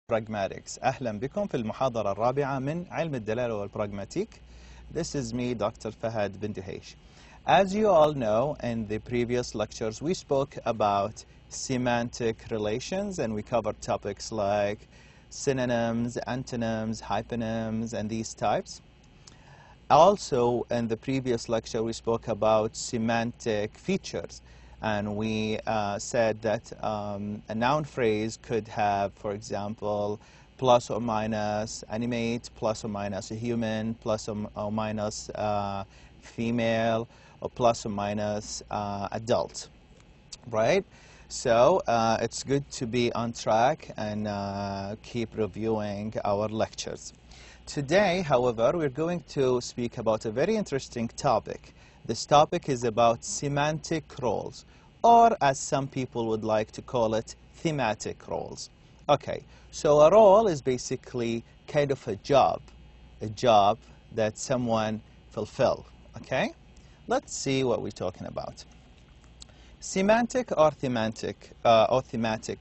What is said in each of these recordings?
Pragmatics. أهلا بكم في المحاضرة الرابعة من علم الدلالة والبراغماتيك. This is me, Dr. Fahad bin Duhaish. As you all know, in the previous lectures, we spoke about semantic relations and we covered topics like synonyms, antonyms, hyponyms, and these types. Also, in the previous lecture, we spoke about semantic features. And we said that a noun phrase could have, for example, plus or minus animate, plus or minus a human, plus or minus female, or plus or minus adult, right? So it's good to be on track and keep reviewing our lectures. Today, however, we're going to speak about a very interesting topic. This topic is about semantic roles, or as some people would like to call it, thematic roles. Okay, so a role is basically kind of a job that someone fulfill, okay? Let's see what we're talking about. Semantic or thematic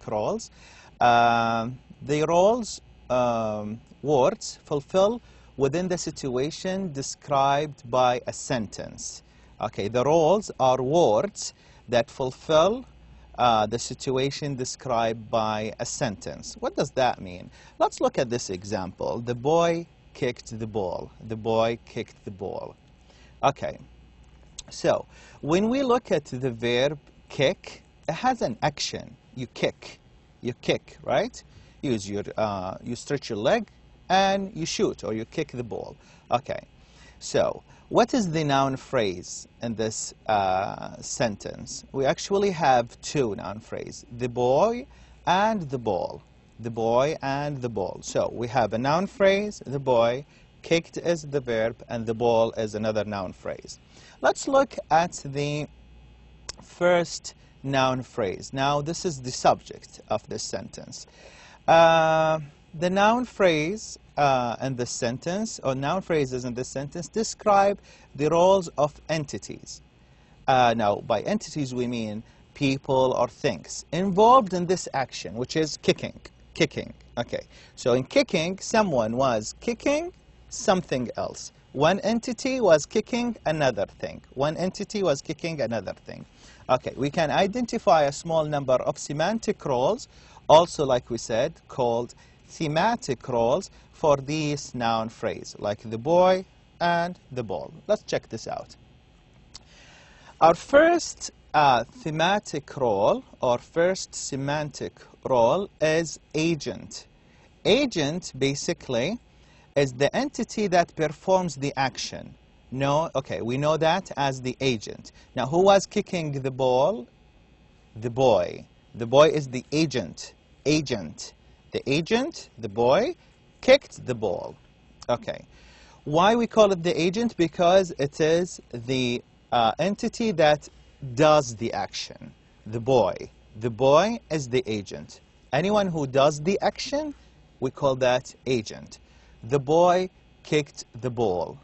roles. The roles, words, fulfill within the situation described by a sentence. Okay, the roles are words that fulfill the situation described by a sentence. What does that mean? Let's look at this example. The boy kicked the ball. The boy kicked the ball. Okay, so when we look at the verb kick, it has an action. You kick, right? You stretch your leg and you shoot or you kick the ball. Okay, so what is the noun phrase in this sentence? We actually have two noun phrases, the boy and the ball. The boy and the ball. So we have a noun phrase, the boy, kicked is the verb, and the ball is another noun phrase. Let's look at the first noun phrase. Now this is the subject of this sentence. The noun phrase in this sentence, or noun phrases in this sentence, describe the roles of entities. Now, by entities we mean people or things involved in this action, which is kicking. Okay, so in kicking, someone was kicking something else. One entity was kicking another thing. One entity was kicking another thing. Okay, we can identify a small number of semantic roles, also like we said, called thematic roles for these noun phrase, like the boy and the ball. Let's check this out. Our first thematic role, or first semantic role, is agent. Agent basically is the entity that performs the action. Okay, we know that as the agent. Now, who was kicking the ball? The boy. The boy is the agent. The agent, the boy, kicked the ball. Okay. Why we call it the agent? Because it is the entity that does the action. The boy. The boy is the agent. Anyone who does the action, we call that agent. The boy kicked the ball.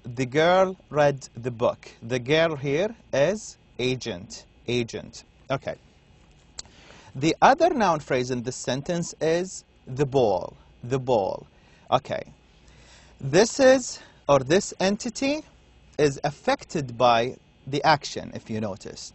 The girl read the book. The girl here is agent. Okay. The other noun phrase in this sentence is the ball. The ball. Okay. This entity is affected by the action, if you notice.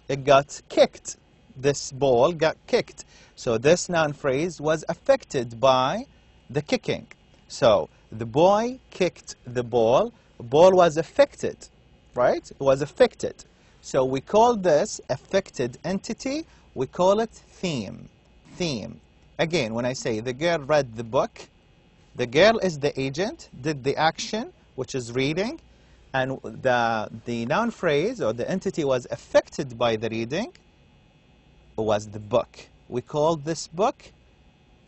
It got kicked. This ball got kicked. So this noun phrase was affected by the kicking. So the boy kicked the ball. The ball was affected, right? It was affected. So we call this affected entity, we call it theme. Again, when I say the girl read the book, the girl is the agent, did the action, which is reading, and the noun phrase or the entity was affected by the reading, was the book. We call this book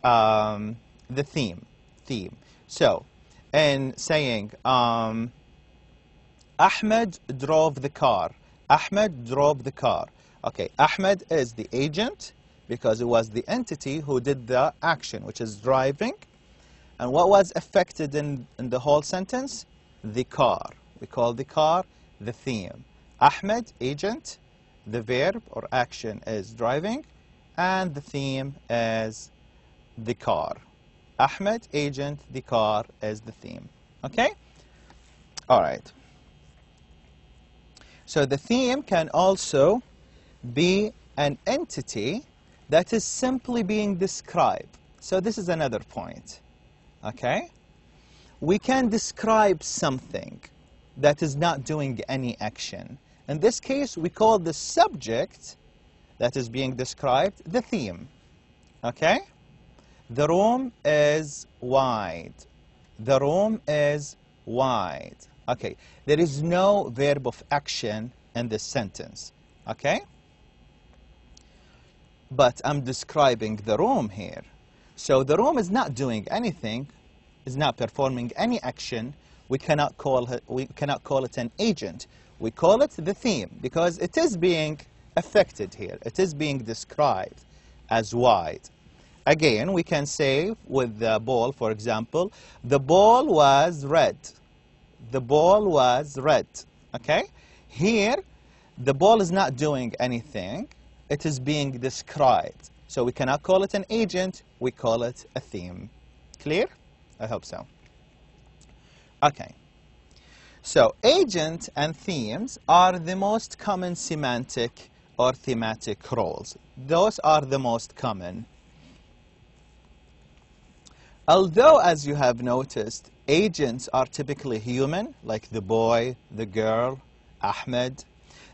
the theme. So, in saying, Ahmed drove the car. Ahmed drove the car. Okay, Ahmed is the agent because it was the entity who did the action, which is driving. And what was affected in the whole sentence? The car. We call the car the theme. Ahmed, agent. The verb or action is driving. And the theme is the car. Ahmed, agent, the car is the theme. Okay? All right. So the theme can also be an entity that is simply being described. So this is another point. Okay? We can describe something that is not doing any action. In this case, we call the subject that is being described the theme. Okay? The room is wide. The room is wide. Okay, there is no verb of action in this sentence. Okay? But I'm describing the room here. So the room is not doing anything, is not performing any action. We cannot call it an agent. We call it the theme because it is being affected here. It is being described as wide. Again, we can say with the ball, for example, the ball was red. The ball was red. Okay? Here, the ball is not doing anything. It is being described. So we cannot call it an agent. We call it a theme. Clear? I hope so. Okay. So agent and themes are the most common semantic or thematic roles. Those are the most common. Although, as you have noticed, agents are typically human, like the boy, the girl, Ahmed,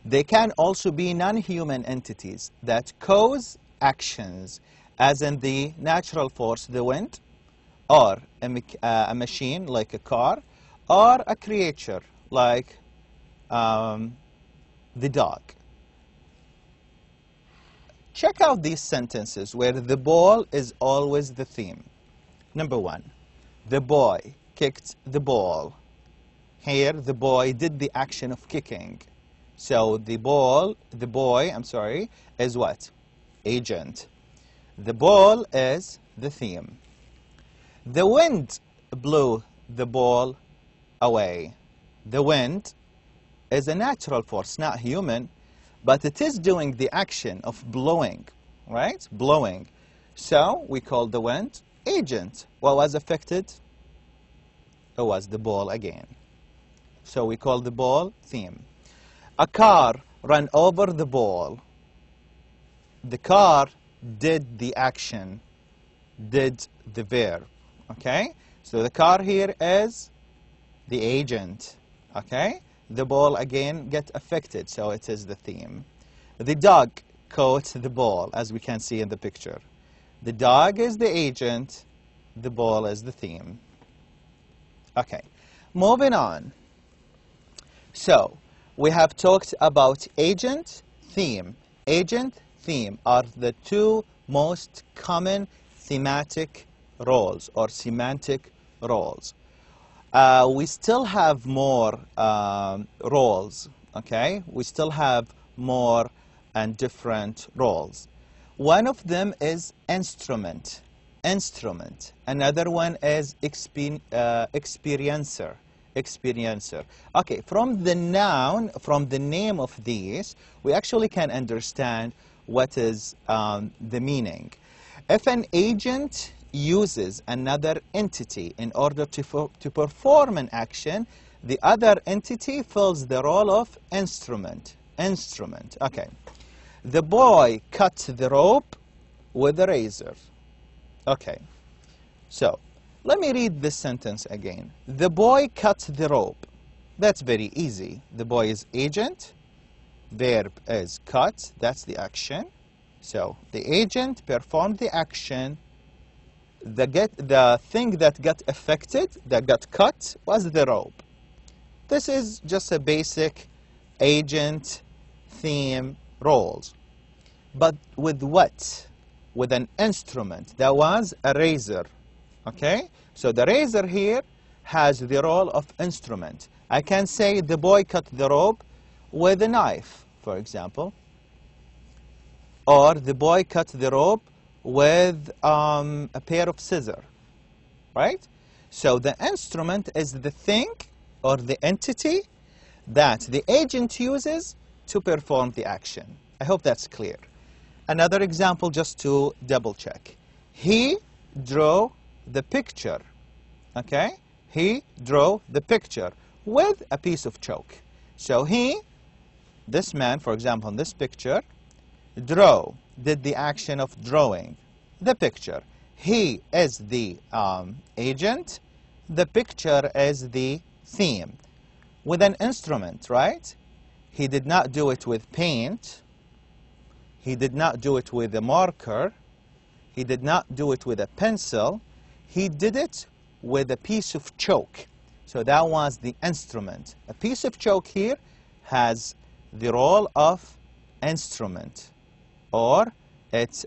they can also be non-human entities that cause actions, as in the natural force, the wind, or a machine, like a car, or a creature, like the dog. Check out these sentences where the ball is always the theme. Number 1, the boy kicked the ball. Here, the boy did the action of kicking. So the boy, is what? Agent. The ball is the theme. The wind blew the ball away. The wind is a natural force, not human, but it is doing the action of blowing, right? Blowing. So we call the wind agent. What was affected? It was the ball again. So we call the ball theme. A car ran over the ball. The car did the action, did the verb. Okay? So the car here is the agent. Okay? The ball again get affected, so it is the theme. The dog caught the ball, as we can see in the picture. The dog is the agent, the ball is the theme. Okay, moving on. So, we have talked about agent, theme. Agent, theme are the two most common thematic roles or semantic roles. We still have more roles, okay? We still have more and different roles. One of them is instrument. Another one is experiencer. Okay, from the noun, from the name of these, we actually can understand what is the meaning. If an agent uses another entity in order to perform an action, the other entity fills the role of instrument. Okay. The boy cut the rope with a razor. Okay. So, let me read this sentence again. The boy cut the rope. That's very easy. The boy is agent. Verb is cut. That's the action. So, the agent performed the action. The thing that got affected, that got cut, was the rope. This is just a basic agent theme roles. But with what? With an instrument. That was a razor. Okay? So the razor here has the role of instrument. I can say the boy cut the rope with a knife, for example. Or the boy cut the rope with a pair of scissors. Right? So the instrument is the thing or the entity that the agent uses to perform the action. I hope that's clear. Another example just to double check. He drew the picture. Okay? He drew the picture with a piece of chalk. So this man, for example, in this picture, did the action of drawing the picture. He is the agent. The picture is the theme. With an instrument, right? He did not do it with paint. He did not do it with a marker. He did not do it with a pencil. He did it with a piece of chalk. So that was the instrument. A piece of chalk here has the role of instrument, or it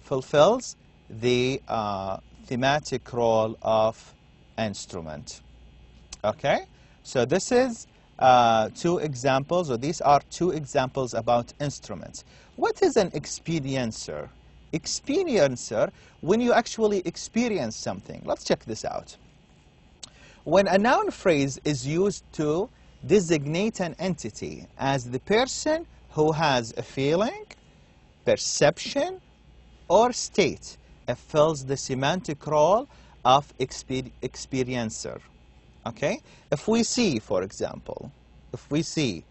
fulfills the thematic role of instrument. Okay? So this is two examples, or these are two examples about instruments. What is an experiencer? Experiencer, when you actually experience something. Let's check this out. When a noun phrase is used to designate an entity as the person who has a feeling, perception, or state, it fills the semantic role of experiencer. Okay? If we see, for example, if we see,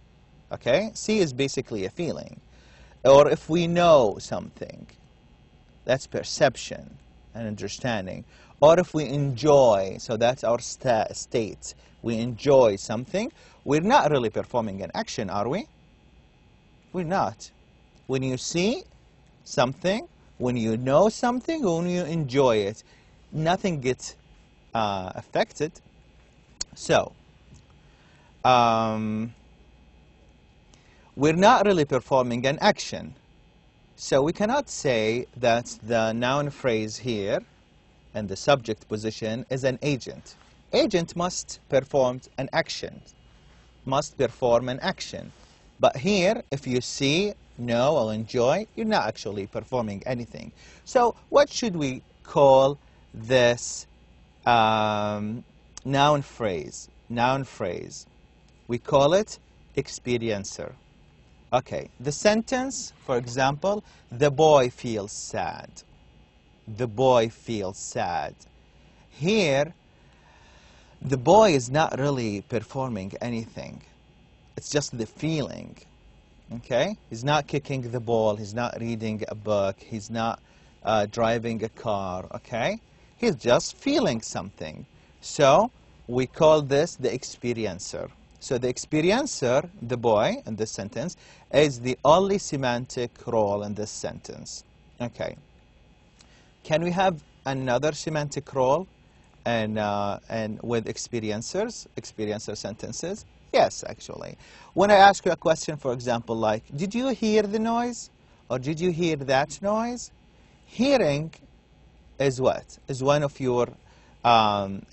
okay, see is basically a feeling. Or if we know something, that's perception and understanding. Or if we enjoy, so that's our state. We enjoy something. We're not really performing an action, are we? We're not. When you see something, when you know something, when you enjoy it, nothing gets affected. So, we're not really performing an action. So we cannot say that the noun phrase here and the subject position is an agent. Agent must perform an action. Must perform an action. But here, if you see, know, or enjoy, you're not actually performing anything. So what should we call this noun phrase? Noun phrase. We call it experiencer. Okay, the sentence, for example, the boy feels sad. The boy feels sad. Here, the boy is not really performing anything. It's just the feeling. Okay? He's not kicking the ball. He's not reading a book. He's not driving a car. Okay? He's just feeling something. So, we call this the experiencer. So the experiencer, the boy, in this sentence, is the only semantic role in this sentence. Okay. Can we have another semantic role and with experiencer sentences? Yes, actually. When I ask you a question, for example, like, did you hear the noise? Or did you hear that noise? Hearing is what? Is one of your kind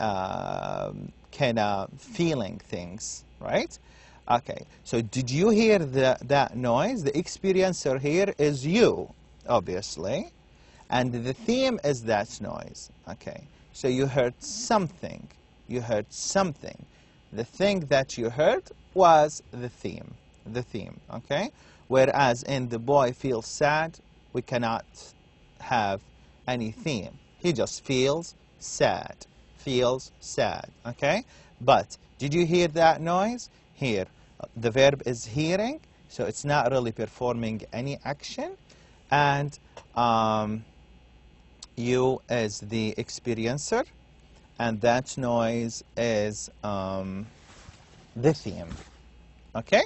of feeling things, right? Okay, so did you hear that noise? The experiencer here is you, obviously, and the theme is that noise. Okay, so you heard something. You heard something. The thing that you heard was the theme. The theme, okay? Whereas in the boy feels sad, we cannot have any theme. He just feels sad. Feels sad, okay? But did you hear that noise? Here, the verb is hearing, so it's not really performing any action. And you is the experiencer, and that noise is the theme, okay?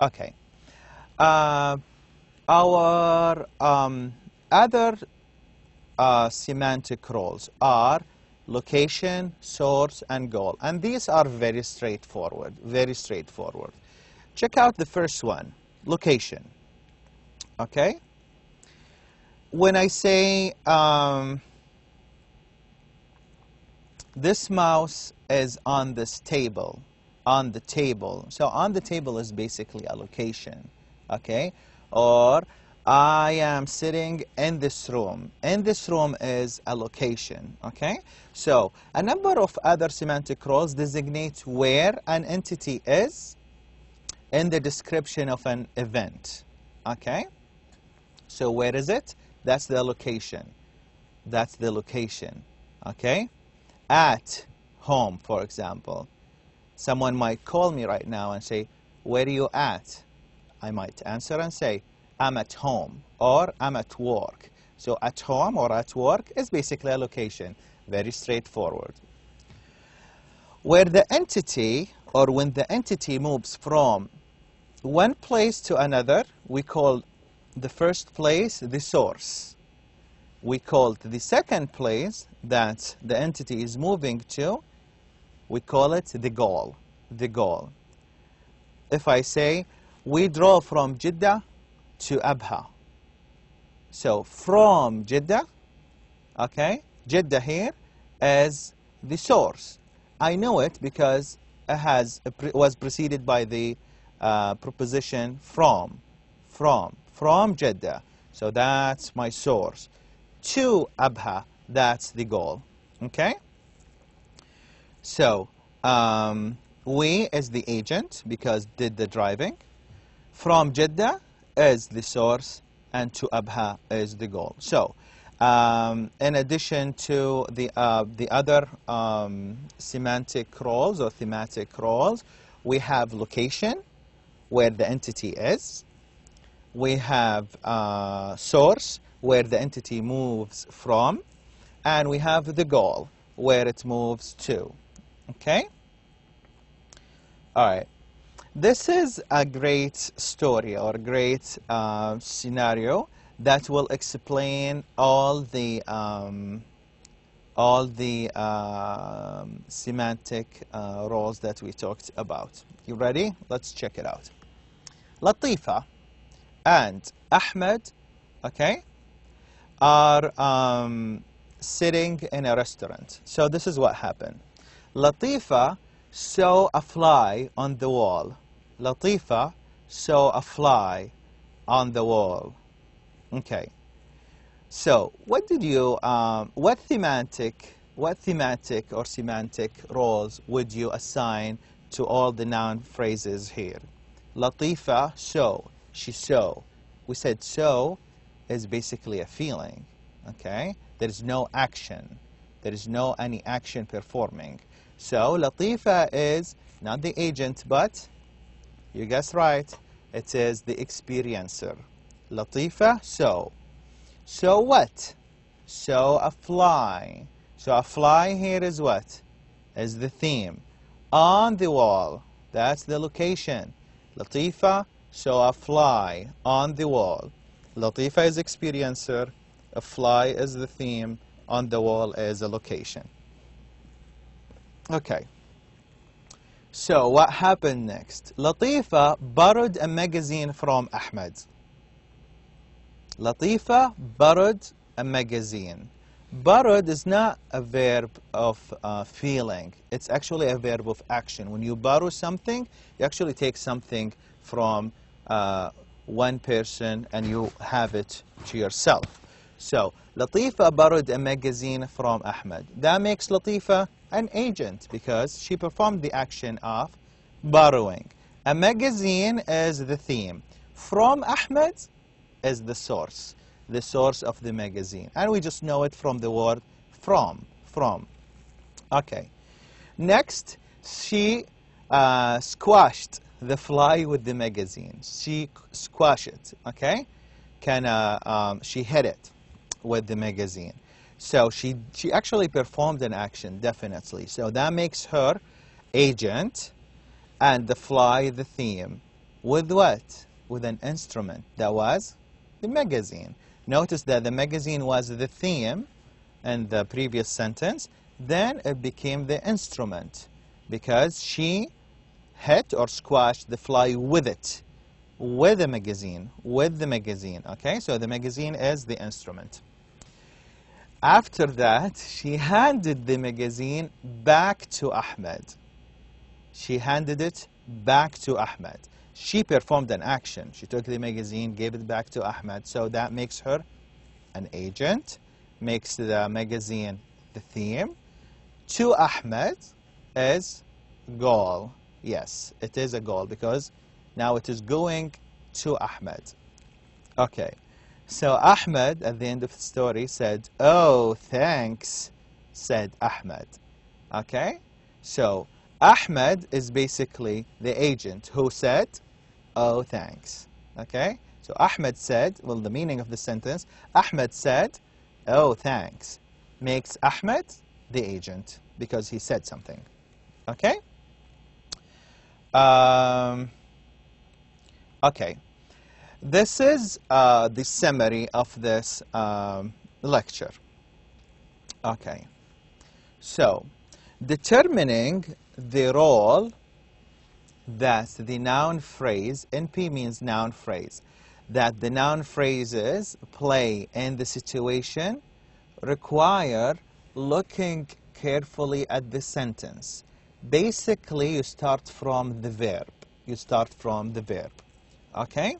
Okay. Our other semantic roles are location, source, and goal. And these are very straightforward, very straightforward. Check out the first one, location. Okay? When I say this mouse is on this table, on the table. So on the table is basically a location, okay? Or I am sitting in this room. In this room is a location, okay? So a number of other semantic roles designate where an entity is, in the description of an event. Okay? So where is it? That's the location. That's the location. Okay? At home, for example. Someone might call me right now and say, where are you at? I might answer and say, I'm at home or I'm at work. So at home or at work is basically a location. Very straightforward. Where the entity or when the entity moves from one place to another, we call the first place the source. We call the second place that the entity is moving to, we call it the goal. The goal. If I say, we drove from Jeddah to Abha. So from Jeddah, okay, Jeddah here is the source. I know it because it was preceded by the preposition from Jeddah. So that's my source. To Abha, that's the goal. Okay? So we is the agent because did the driving. From Jeddah is the source and to Abha is the goal. So in addition to the other semantic roles or thematic roles, we have location, where the entity is. We have source, where the entity moves from. And we have the goal, where it moves to. Okay? All right. This is a great story or a great scenario that will explain all the semantic roles that we talked about. You ready? Let's check it out. Latifa and Ahmed, okay, are sitting in a restaurant. So this is what happened. Latifa saw a fly on the wall. Latifa saw a fly on the wall. Okay. So what did you what thematic or semantic roles would you assign to all the noun phrases here? Latifa saw. She saw. We said saw is basically a feeling. Okay? There is no action. There is no any action performing. So Latifa is not the agent, but you guessed right, it is the experiencer. Latifa saw. So what? So a fly. So a fly here is what? Is the theme. On the wall. That's the location. Latifa saw a fly on the wall. Latifa is experiencer. A fly is the theme. On the wall is a location. Okay. So what happened next? Latifa borrowed a magazine from Ahmed. Latifa borrowed a magazine. Borrowed is not a verb of feeling. It's actually a verb of action. When you borrow something, you actually take something from one person and you have it to yourself. So Latifa borrowed a magazine from Ahmed. That makes Latifa an agent because she performed the action of borrowing. A magazine is the theme. From Ahmed is the source of the magazine. And we just know it from the word from. Okay. Next, she squashed the fly with the magazine. She squashed it, okay? She hit it with the magazine. So she actually performed an action, definitely. So that makes her agent and the fly the theme. With what? With an instrument. That was the magazine. Notice that the magazine was the theme in the previous sentence. Then it became the instrument because she hit or squashed the fly with it. With the magazine. With the magazine. Okay? So the magazine is the instrument. After that, she handed the magazine back to Ahmed. She handed it back to Ahmed. She performed an action. She took the magazine, gave it back to Ahmed. So that makes her an agent, makes the magazine the theme. To Ahmed is goal. Yes, it is a goal because Now it is going to Ahmed. Okay, so Ahmed at the end of the story said, "Oh, thanks," said Ahmed. Okay, so Ahmed is basically the agent who said, "Oh, thanks." Okay, so Ahmed said, well, the meaning of the sentence, Ahmed said, "Oh, thanks," makes Ahmed the agent because he said something. Okay? Okay. This is the summary of this lecture. Okay. So, determining the role that the noun phrase, NP means noun phrase, that the noun phrases play in the situation require looking carefully at the sentence. Basically, you start from the verb. You start from the verb. Okay?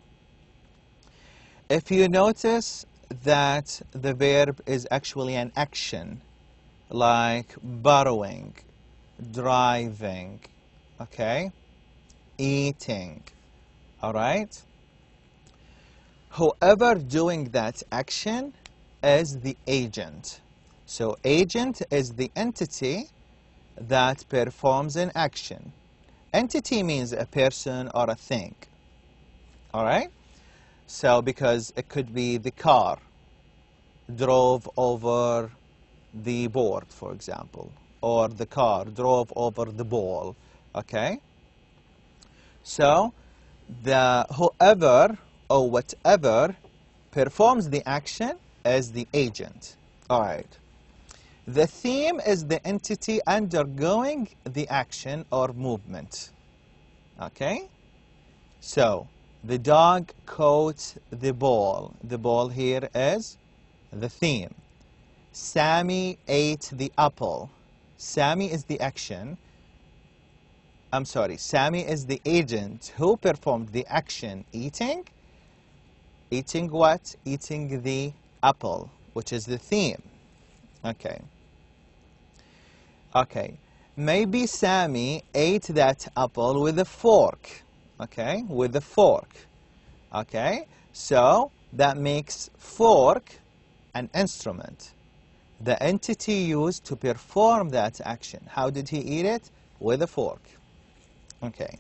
If you notice that the verb is actually an action, like borrowing, driving, okay, eating, all right? Whoever doing that action is the agent. So agent is the entity that performs an action. Entity means a person or a thing, all right? So because it could be the car drove over the board, for example, or the car drove over the ball, okay? So the whoever or whatever performs the action is the agent. All right. The theme is the entity undergoing the action or movement. Okay? So the dog caught the ball. The ball here is the theme. Sammy ate the apple. Sammy is the action. I'm sorry, Sammy is the agent who performed the action eating. Eating what? Eating the apple, which is the theme. Okay. Okay. Maybe Sammy ate that apple with a fork. Okay, with a fork. Okay, so that makes fork an instrument. The entity used to perform that action. How did he eat it? With a fork. Okay.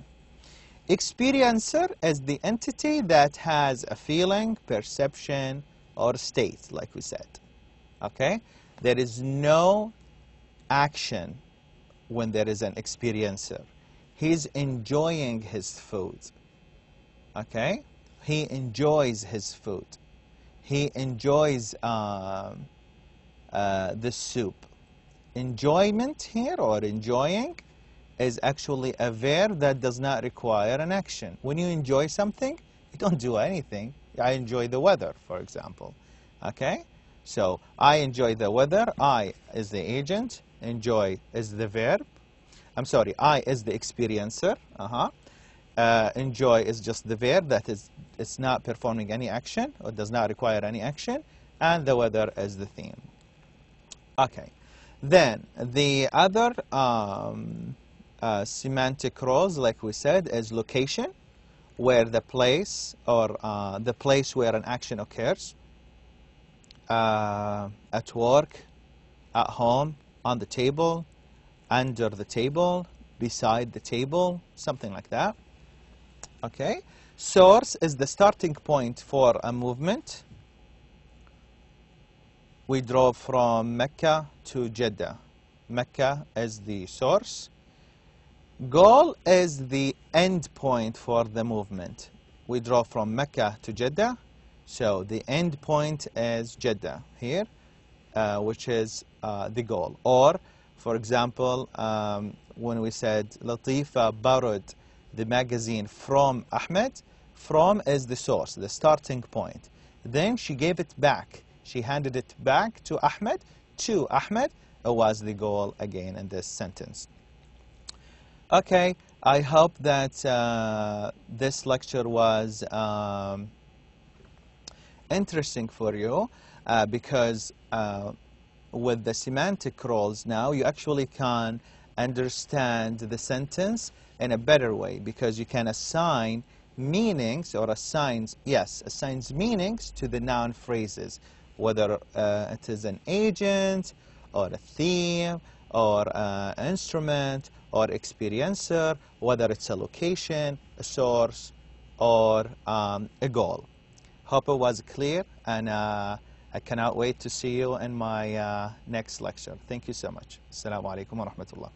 Experiencer is the entity that has a feeling, perception, or state, like we said. Okay? There is no action when there is an experiencer. He's enjoying his food. Okay? He enjoys his food. He enjoys the soup. Enjoyment here, or enjoying, is actually a verb that does not require an action. When you enjoy something, you don't do anything. I enjoy the weather, for example. Okay? So, I enjoy the weather. I is the agent. Enjoy is the verb. I'm sorry, I is the experiencer. Enjoy is just the verb that is, it's not performing any action or does not require any action. And the weather is the theme. Okay. Then, the other semantic roles, like we said, is location, where the place or the place where an action occurs, at work, at home, on the table, under the table, beside the table, something like that. Okay. Source is the starting point for a movement. We drove from Mecca to Jeddah. Mecca is the source. Goal is the end point for the movement. We drove from Mecca to Jeddah, so the end point is Jeddah here, which is the goal. Or, for example, when we said Latifa borrowed the magazine from Ahmed, from is the source, the starting point. Then she gave it back. She handed it back to Ahmed. To Ahmed was the goal again in this sentence. Okay, I hope that this lecture was interesting for you because with the semantic roles now, you actually can understand the sentence in a better way because you can assign meanings or assigns meanings to the noun phrases, whether it is an agent or a theme or an instrument or experiencer, whether it's a location, a source, or a goal. Hope it was clear, and I cannot wait to see you in my next lecture. Thank you so much. Assalamu alaikum wa rahmatullah.